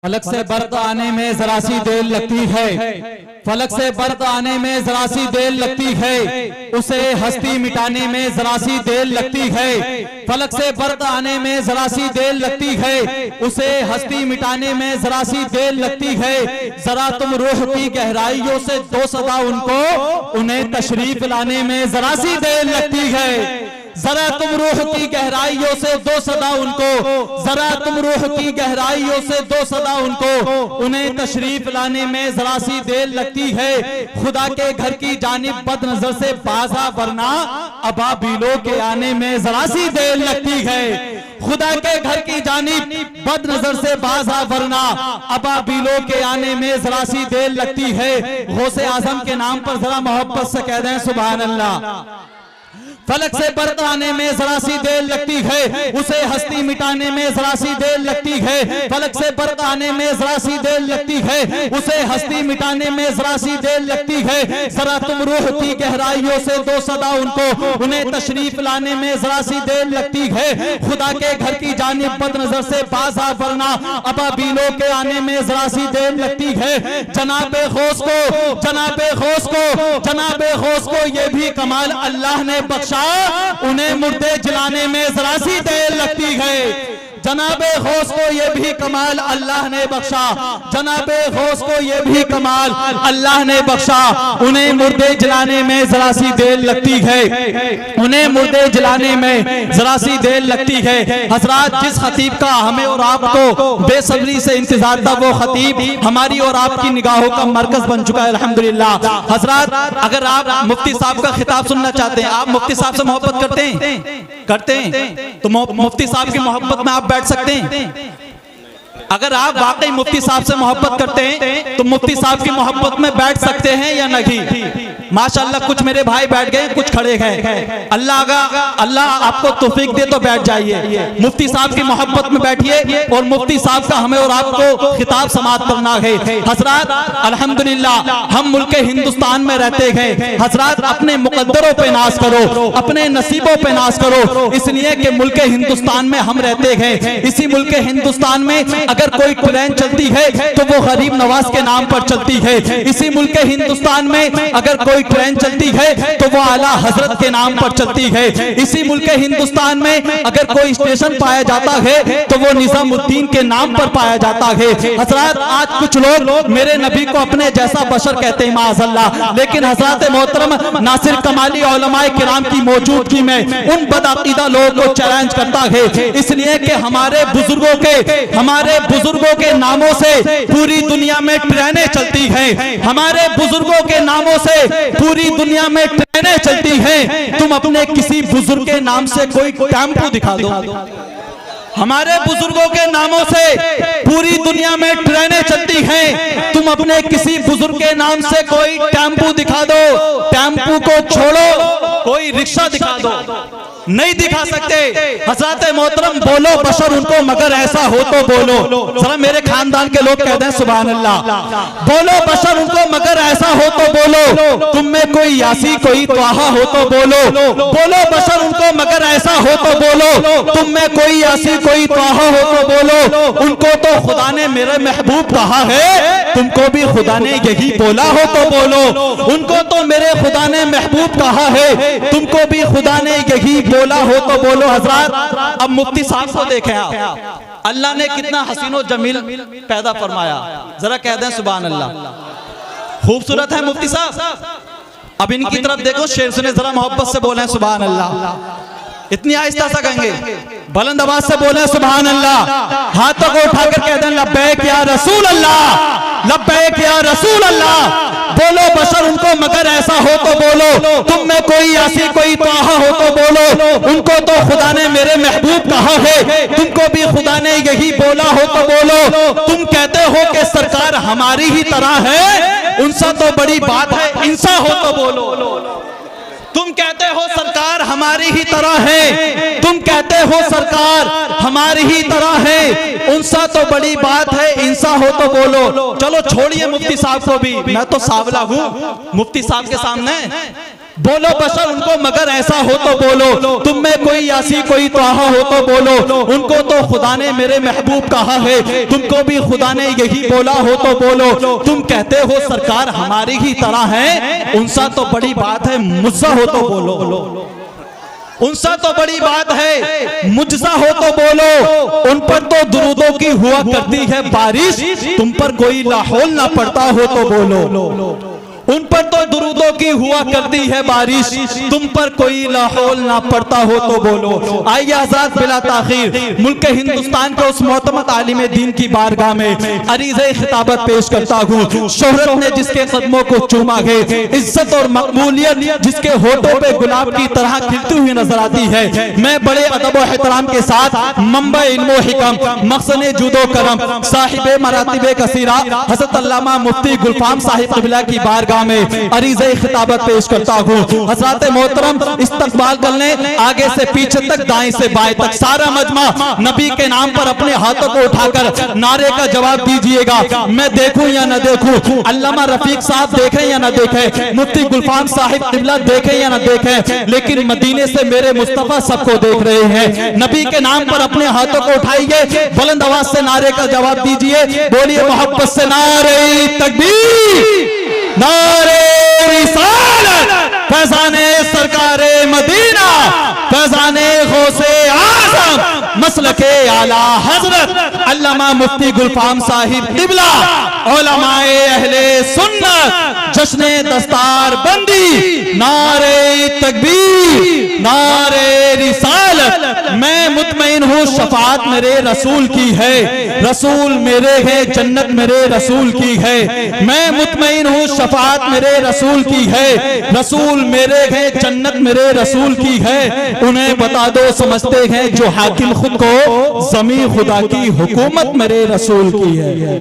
फलक से बर्क आने में जरा सी देर लगती है, फलक से बर्क आने में जरा सी देर लगती है, उसे हस्ती मिटाने में जरा सी देर लगती है। फलक से बर्क आने में जरा सी देर लगती है, उसे हस्ती मिटाने में जरा सी देर लगती है। जरा तुम रूह की गहराइयों से दो सदा उनको, उन्हें तशरीफ लाने में जरा सी देर लगती है। जरा तुम रूह की गहराइयों से दो सदा उनको, जरा तुम रूह की गहराइयों से दो सदा उनको, उन्हें तशरीफ लाने में जरा सी देर लगती है। खुदा के घर की जानिब बद नजर से बाजा, वरना अबाबीलों के आने में जरा सी देर लगती है। खुदा के घर की जानिब बद नजर से बाजा, वरना अबाबीलों के आने में जरा सी देर लगती है। गौसे आजम के नाम पर जरा मोहब्बत से कह दें सुभान अल्लाह। फलक से बर्क आने में जरा सी देर लगती है, उसे हस्ती मिटाने में जरा सी देर लगती है। फलक से बर्क आने में जरा सी देर लगती है, उसे हस्ती मिटाने में जरा सी देर लगती है। जरा तुम रूह की गहराइयों से दो सदा उनको, उन्हें तशरीफ लाने में जरा सी देर लगती है। खुदा के घर की जानिब बद नजर से बाजा, वरना अबाबीलों के आने में जरा सी देर लगती है। जनाबे गौस को, जनाबे गौस को, जनाबे गौस को ये भी कमाल अल्लाह ने बख्शा, उन्हें मुर्दे जलाने में जरा सी देर लगती है। जनाबे गौस को ये भी कमाल अल्लाह ने बख्शा, जनाबे गौस को ये भी कमाल अल्लाह ने बख्शा, उन्हें मुर्दे जलाने में जरा सी देर लगती है, उन्हें मुर्दे जलाने में जरा सी देर लगती है। हजरात, जिस खतीब का हमें और आपको बेसब्री से इंतजार था, वो खतीब हमारी और आपकी निगाहों का मरकज बन चुका है अल्हम्दुलिल्लाह। हजरात, अगर आप मुफ्ती साहब का खिताब सुनना चाहते हैं, आप मुफ्ती साहब से मोहब्बत करते हैं तो मुफ्ती साहब की मोहब्बत में आप बैठ सकते हैं। अगर आप वाकई मुफ्ती साहब से मोहब्बत करते हैं तो मुफ्ती साहब की मोहब्बत में बैठ सकते हैं या नहीं? माशाअल्लाह, कुछ मेरे भाई बैठ गए, कुछ खड़े हैं। अल्लाह आपको तौफीक दे तो बैठ जाइए, मुफ्ती साहब की मोहब्बत में बैठिए और मुफ्ती साहब का हमें और आपको खिताब समाअत करना है। हजरात, अल्हम्दुलिल्लाह हम मुल्क हिंदुस्तान में रहते हैं। हजरात, अपने मुकद्दरों पे नाज करो, अपने नसीबों पे नाज करो, इसलिए कि मुल्क हिंदुस्तान में हम रहते हैं। इसी मुल्क हिंदुस्तान में अगर कोई ट्रेन चलती है तो वो गरीब नवाज के नाम पर चलती है। इसी मुल्क हिंदुस्तान में अगर कोई ट्रेन चलती है तो वो आला हजरत के नाम पर चलती है। इसी मुल्क हिंदुस्तान में अगर कोई स्टेशन पाया जाता है तो वो निजामुद्दीन के नाम पर पाया जाता है। हजरत, आज कुछ लोग मेरे नबी को अपने जैसा बशर कहते हैं माअज़ल्लाह, लेकिन हजरत मोहतरम नासिर कमाली उलमाए किराम की मौजूदगी में उन बदअकीदा लोगों को चैलेंज करता है, इसलिए कि हमारे बुजुर्गों के नामों से पूरी दुनिया में ट्रेनें चलती हैं। हमारे बुजुर्गों के नामों से पूरी दुनिया में ट्रेनें चलती हैं। तुम अपने किसी बुजुर्ग के नाम से कोई टेम्पो दिखा दो। हमारे बुजुर्गों के नामों से पूरी दुनिया में ट्रेनें चलती हैं। तुम अपने किसी बुजुर्ग के नाम से कोई टेम्पो दिखा दो। टेम्पो को छोड़ो, कोई रिक्शा दिखा दो, नहीं दिखा सकते। हज़रत मोहतरम बोलो बशर उनको, मगर ऐसा हो तो बोलो। जरा मेरे खानदान के लोग कहते हैं सुभान अल्लाह। बोलो बशर उनको, मगर ऐसा हो तो बोलो। तुम में कोई यासी कोई त्वाहा हो तो बोलो। बोलो बशर उनको, मगर ऐसा हो तो बोलो। तुम में कोई यासी कोई त्वाहा हो तो बोलो। उनको तो खुदा ने मेरे महबूब कहा है, तुमको भी खुदा ने यही बोला हो तो बोलो। उनको तो मेरे खुदा ने महबूब कहा है, तुमको भी खुदा ने यही बोला हो तो बोलो। हजरात, अब मुफ्ती साहब को देखें आप, अल्लाह ने कितना हसीनो जमील पैदा फरमाया, जरा कह दें सुभान अल्लाह। खूबसूरत है मुफ्ती साहब। अब इनकी तरफ देखो, शेर सुने, जरा मोहब्बत से बोले सुभान अल्लाह। इतनी आहिस्ता सा कहेंगे, बुलंद आवाज से बोले सुभान अल्लाह। हाथों को उठाकर कह दें लब्बैक या रसूल अल्लाह, लब्बैक या रसूल अल्लाह। बोलो बशर उनको, मगर ऐसा हो तो बोलो। तुम में कोई यासी कोई त्वाहा हो तो बोलो। उनको तो खुदा ने मेरे महबूब कहा है, तुमको भी खुदा ने यही बोला हो तो बोलो। तुम कहते हो कि सरकार हमारी ही तरह है, उनसा तो बड़ी बात है, इंसा हो तो बोलो। तुम कहते हो सरकार हमारी ही तरह है, तुम कहते हो सरकार हमारी ही तरह है, उनसा तो बड़ी बात है, इंसा हो तो बोलो। चलो छोड़िए मुफ्ती साहब को भी, मैं तो सावला हूँ मुफ्ती साहब के सामने। बोलो बशर उनको मगर ऐसा हो तो बोलो, तुम में कोई यासी कोई तोहा हो तो बोलो, उनको तो खुदा ने मेरे महबूब कहा है, तुमको भी खुदा ने यही बोला हो तो बोलो, तुम कहते हो सरकार हमारी ही तरह है, उनसा तो बड़ी बात है मुझसा हो तो बोलो, उनसा तो बड़ी बात है मुझसा हो तो बोलो, उन पर तो दुरूदों की हुआ करती है बारिश, तुम पर कोई लाहौल ना पड़ता हो तो बोलो, उन पर तो दुरूदों की हुआ करती है बारिश, तुम पर कोई लाहौल ना पड़ता हो तो बोलो। आइए आजाद बिला ताखीर मुल्क हिंदुस्तान के उस मोहतमद आलिम दीन की बारगाह में अरीज़े खिताबत पेश करता हूँ। शोहरत ने जिसके कदमों को चूमा है, इज्जत और मकबूलियत जिसके होठों पे गुलाब की तरह खिलती हुई नजर आती है, मैं बड़े अदब और एहतराम के साथ मंबा इल्म व हिकम मखज़न जूदो करम साहिबे मरातिबे कसीरा हज़रत अल्लामा मुफ्ती गुलफाम साहिब क़िबला की बारगाह में अरीज़े खिताबत पेश करता हूँ। हज़रात मोहतरम इस्तक़बाल कर लें, आगे से पीछे तक दाएं से बाएं तक सारा मजमा नबी के नाम पर अपने हाथों को उठाकर नारे का जवाब दीजिएगा। मैं देखूं या न देखूं, अल्लामा रफीक साहब देखें या न देखें, मुफ्ती गुलफाम साहिब क़िबला देखें या न देखें, लेकिन मदीने से मेरे मुस्तफ़ा सबको देख रहे हैं। नबी के नाम पर अपने हाथों को उठाइए, बुलंद आवाज से नारे का जवाब दीजिए, बोलिए मोहब्बत से नारे तकबीर, नारे रिसालत, फैज़ाने सरकारे मदीना, फैज़ाने गौसे आज़म, मसलके आला हज़रत अल्लामा मुफ्ती गुलफाम साहिब क़िबला, उलमाए अहले सुन्नत, जश्ने दस्तार बंदी, नारे तकबीर, नारे रिसालत। मैं मुतमईन हूँ शफाअत मेरे रसूल की है, रसूल मेरे हैं जन्नत मेरे रसूल की है। मैं मुतमईन हूँ शफाअत मेरे रसूल की है, रसूल मेरे हैं जन्नत मेरे रसूल की है। उन्हें बता दो समझते हैं जो हाकिम खुद को, ज़मीं खुदा की हुकूमत मेरे रसूल की है।